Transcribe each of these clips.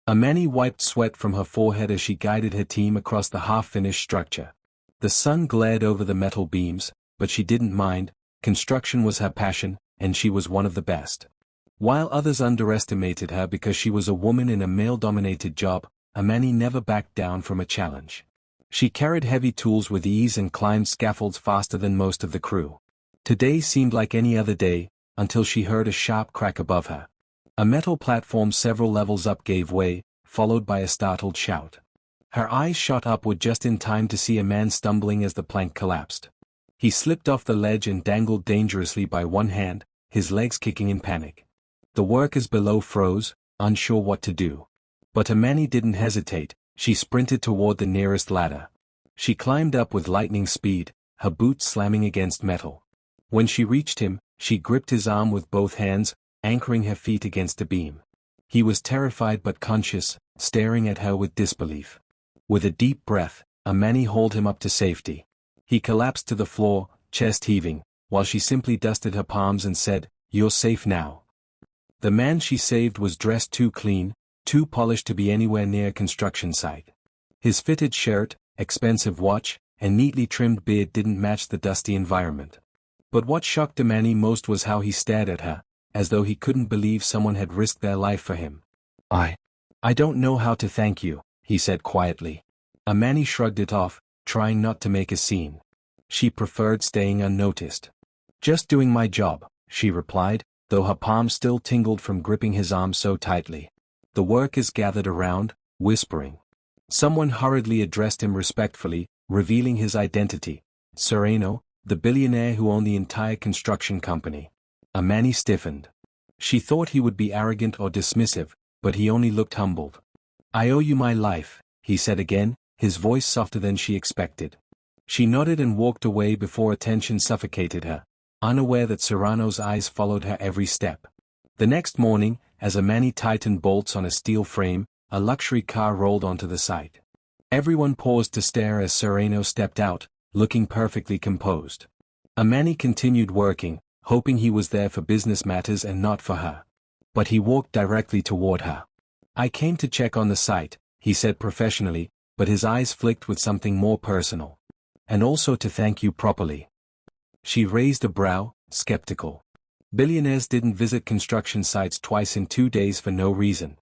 Amani wiped sweat from her forehead as she guided her team across the half-finished structure. The sun glared over the metal beams, but she didn't mind. Construction was her passion, and she was one of the best. While others underestimated her because she was a woman in a male-dominated job, Amani never backed down from a challenge. She carried heavy tools with ease and climbed scaffolds faster than most of the crew. Today seemed like any other day, until she heard a sharp crack above her. A metal platform several levels up gave way, followed by a startled shout. Her eyes shot upward just in time to see a man stumbling as the plank collapsed. He slipped off the ledge and dangled dangerously by one hand, his legs kicking in panic. The workers below froze, unsure what to do. But Amani didn't hesitate. She sprinted toward the nearest ladder. She climbed up with lightning speed, her boots slamming against metal. When she reached him, she gripped his arm with both hands, anchoring her feet against a beam. He was terrified but conscious, staring at her with disbelief. With a deep breath, Amani hauled him up to safety. He collapsed to the floor, chest heaving, while she simply dusted her palms and said, "You're safe now." The man she saved was dressed too clean, too polished to be anywhere near a construction site. His fitted shirt, expensive watch, and neatly trimmed beard didn't match the dusty environment. But what shocked Amani most was how he stared at her, as though he couldn't believe someone had risked their life for him. I don't know how to thank you," he said quietly. Amani shrugged it off, trying not to make a scene. She preferred staying unnoticed. "Just doing my job," she replied, though her palms still tingled from gripping his arm so tightly. The workers gathered around, whispering. Someone hurriedly addressed him respectfully, revealing his identity: Sereno, the billionaire who owned the entire construction company. Amani stiffened. She thought he would be arrogant or dismissive, but he only looked humbled. "I owe you my life," he said again, his voice softer than she expected. She nodded and walked away before attention suffocated her, unaware that Serrano's eyes followed her every step. The next morning, as Amani tightened bolts on a steel frame, a luxury car rolled onto the site. Everyone paused to stare as Sereno stepped out, looking perfectly composed. Amani continued working, hoping he was there for business matters and not for her. But he walked directly toward her. "I came to check on the site," he said professionally, but his eyes flicked with something more personal. "And also to thank you properly." She raised a brow, skeptical. Billionaires didn't visit construction sites twice in 2 days for no reason.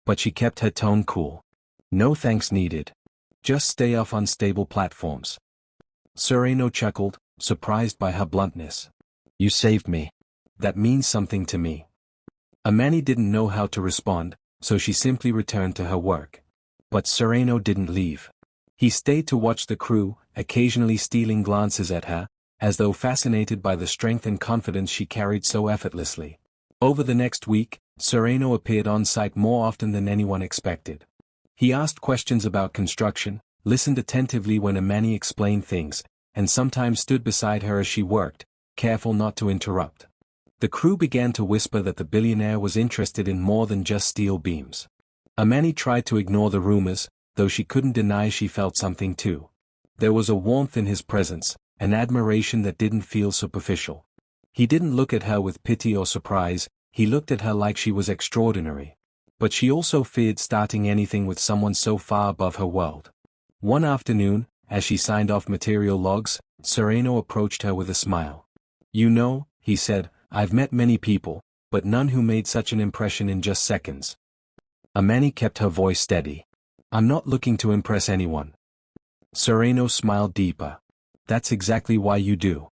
But she kept her tone cool. "No thanks needed. Just stay off unstable platforms." Sereno chuckled, surprised by her bluntness. "You saved me. That means something to me." Amani didn't know how to respond, so she simply returned to her work. But Sereno didn't leave. He stayed to watch the crew, occasionally stealing glances at her, as though fascinated by the strength and confidence she carried so effortlessly. Over the next week, Sereno appeared on site more often than anyone expected. He asked questions about construction, listened attentively when Amani explained things, and sometimes stood beside her as she worked, careful not to interrupt. The crew began to whisper that the billionaire was interested in more than just steel beams. Amani tried to ignore the rumors, though she couldn't deny she felt something too. There was a warmth in his presence, an admiration that didn't feel superficial. He didn't look at her with pity or surprise, he looked at her like she was extraordinary. But she also feared starting anything with someone so far above her world. One afternoon, as she signed off material logs, Sereno approached her with a smile. "You know," he said, "I've met many people, but none who made such an impression in just seconds." Amani kept her voice steady. "I'm not looking to impress anyone." Sereno smiled deeper. "That's exactly why you do."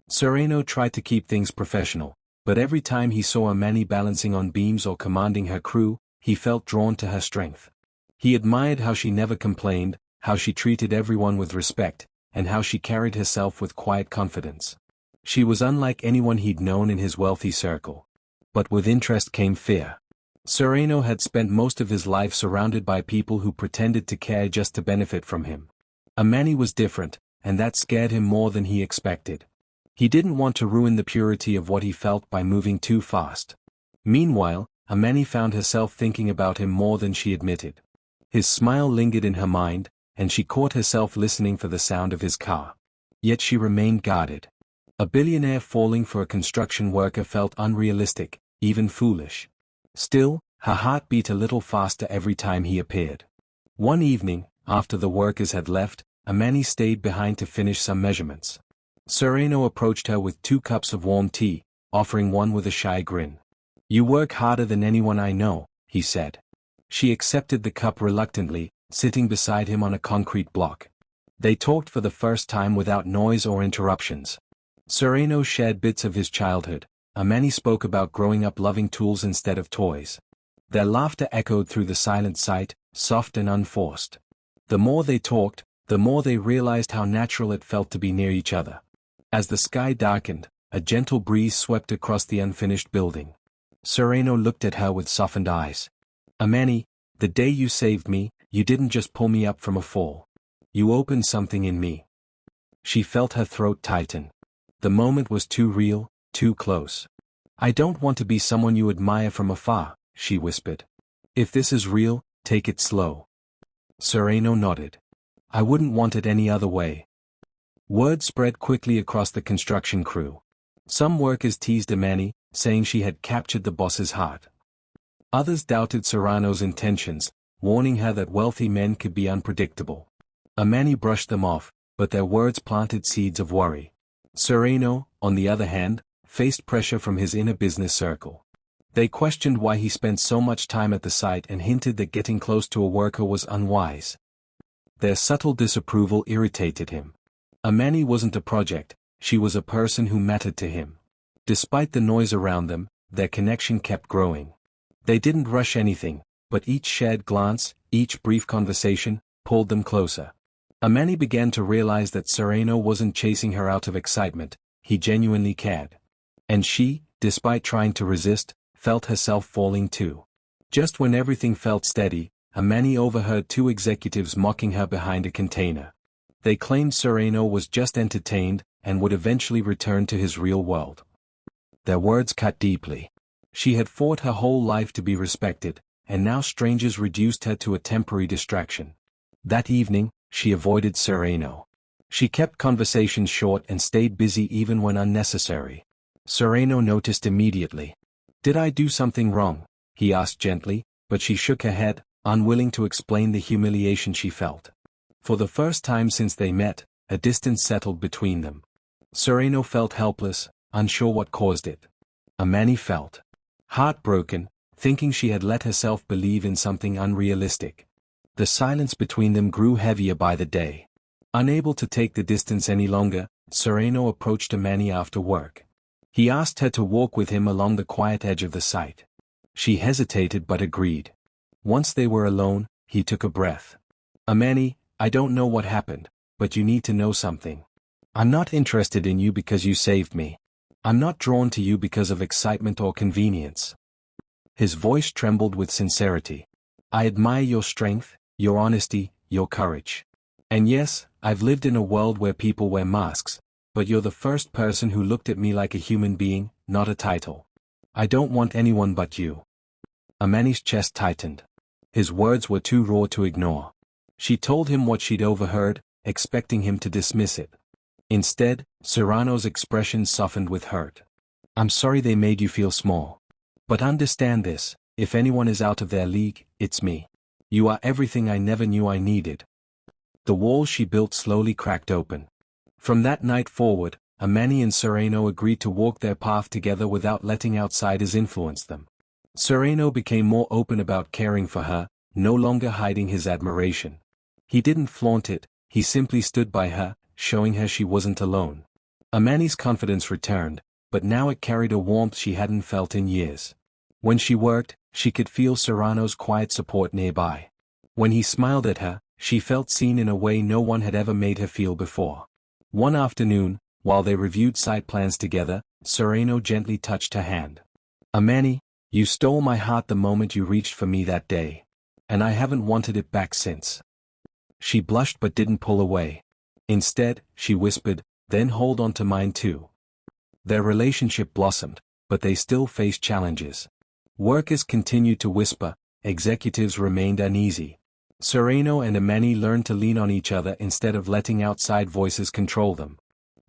Sereno tried to keep things professional, but every time he saw Amani balancing on beams or commanding her crew, he felt drawn to her strength. He admired how she never complained, how she treated everyone with respect, and how she carried herself with quiet confidence. She was unlike anyone he'd known in his wealthy circle. But with interest came fear. Sereno had spent most of his life surrounded by people who pretended to care just to benefit from him. Amani was different, and that scared him more than he expected. He didn't want to ruin the purity of what he felt by moving too fast. Meanwhile, Amani found herself thinking about him more than she admitted. His smile lingered in her mind, and she caught herself listening for the sound of his car. Yet she remained guarded. A billionaire falling for a construction worker felt unrealistic, even foolish. Still, Her heart beat a little faster every time he appeared. One evening, after the workers had left, Amani stayed behind to finish some measurements. Sereno approached her with 2 cups of warm tea, offering one with a shy grin. "You work harder than anyone I know," he said. She accepted the cup reluctantly, sitting beside him on a concrete block. They talked for the first time without noise or interruptions. Sereno shared bits of his childhood. Amani spoke about growing up loving tools instead of toys. Their laughter echoed through the silent site, soft and unforced. The more they talked, the more they realized how natural it felt to be near each other. As the sky darkened, a gentle breeze swept across the unfinished building. Sereno looked at her with softened eyes. "Amani, the day you saved me, you didn't just pull me up from a fall. You opened something in me." She felt her throat tighten. The moment was too real, too close. "I don't want to be someone you admire from afar," she whispered. "If this is real, take it slow." Sereno nodded. "I wouldn't want it any other way." Word spread quickly across the construction crew. Some workers teased Amani, saying she had captured the boss's heart. Others doubted Serrano's intentions, warning her that wealthy men could be unpredictable. Amani brushed them off, but their words planted seeds of worry. Sereno, on the other hand, faced pressure from his inner business circle. They questioned why he spent so much time at the site and hinted that getting close to a worker was unwise. Their subtle disapproval irritated him. Amani wasn't a project, she was a person who mattered to him. Despite the noise around them, their connection kept growing. They didn't rush anything, but each shared glance, each brief conversation, pulled them closer. Amani began to realize that Sereno wasn't chasing her out of excitement, he genuinely cared. And she, despite trying to resist, felt herself falling too. Just when everything felt steady, Amani overheard 2 executives mocking her behind a container. They claimed Sereno was just entertained, and would eventually return to his real world. Their words cut deeply. She had fought her whole life to be respected, and now strangers reduced her to a temporary distraction. That evening, she avoided Sereno. She kept conversations short and stayed busy even when unnecessary. Sereno noticed immediately. "Did I do something wrong?" he asked gently, but she shook her head, unwilling to explain the humiliation she felt. For the first time since they met, a distance settled between them. Sereno felt helpless, unsure what caused it. Amani felt heartbroken, thinking she had let herself believe in something unrealistic. The silence between them grew heavier by the day. Unable to take the distance any longer, Sereno approached Amani after work. He asked her to walk with him along the quiet edge of the site. She hesitated but agreed. Once they were alone, he took a breath. "Amani, I don't know what happened, but you need to know something. I'm not interested in you because you saved me. I'm not drawn to you because of excitement or convenience." His voice trembled with sincerity. "I admire your strength, your honesty, your courage. And yes, I've lived in a world where people wear masks, but you're the first person who looked at me like a human being, not a title. I don't want anyone but you." Amani's chest tightened. His words were too raw to ignore. She told him what she'd overheard, expecting him to dismiss it. Instead, Serrano's expression softened with hurt. "I'm sorry they made you feel small. But understand this, if anyone is out of their league, it's me. You are everything I never knew I needed." The wall she built slowly cracked open. From that night forward, Amani and Sereno agreed to walk their path together without letting outsiders influence them. Sereno became more open about caring for her, no longer hiding his admiration. He didn't flaunt it, he simply stood by her, showing her she wasn't alone. Amani's confidence returned, but now it carried a warmth she hadn't felt in years. When she worked, she could feel Serrano's quiet support nearby. When he smiled at her, she felt seen in a way no one had ever made her feel before. One afternoon, while they reviewed site plans together, Sereno gently touched her hand. "Amani, you stole my heart the moment you reached for me that day. And I haven't wanted it back since." She blushed but didn't pull away. Instead, she whispered, "Then hold on to mine too." Their relationship blossomed, but they still faced challenges. Workers continued to whisper, executives remained uneasy. Sereno and Amani learned to lean on each other instead of letting outside voices control them.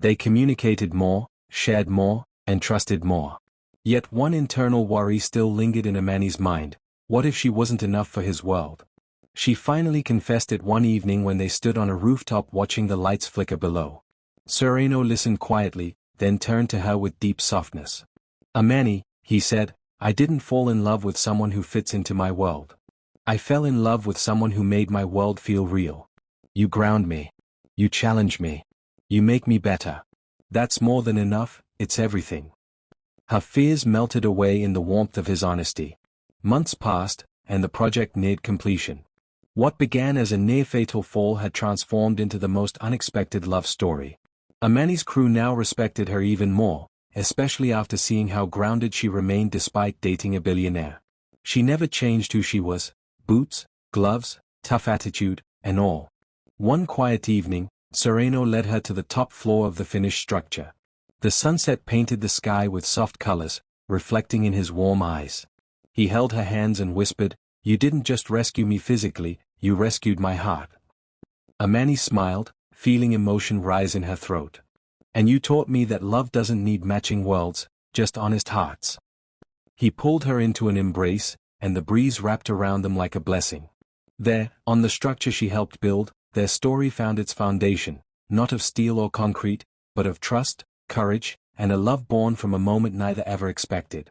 They communicated more, shared more, and trusted more. Yet one internal worry still lingered in Amani's mind. What if she wasn't enough for his world? She finally confessed it one evening when they stood on a rooftop watching the lights flicker below. Sereno listened quietly, then turned to her with deep softness. Amani, he said, I didn't fall in love with someone who fits into my world. I fell in love with someone who made my world feel real. You ground me. You challenge me. You make me better. That's more than enough, it's everything. Her fears melted away in the warmth of his honesty. Months passed, and the project neared completion. What began as a near-fatal fall had transformed into the most unexpected love story. Amani's crew now respected her even more, especially after seeing how grounded she remained despite dating a billionaire. She never changed who she was: boots, gloves, tough attitude, and all. One quiet evening, Sereno led her to the top floor of the finished structure. The sunset painted the sky with soft colors, reflecting in his warm eyes. He held her hands and whispered, You didn't just rescue me physically, you rescued my heart. Amani smiled, feeling emotion rise in her throat. And you taught me that love doesn't need matching worlds, just honest hearts. He pulled her into an embrace, and the breeze wrapped around them like a blessing. There, on the structure she helped build, their story found its foundation, not of steel or concrete, but of trust, courage, and a love born from a moment neither ever expected.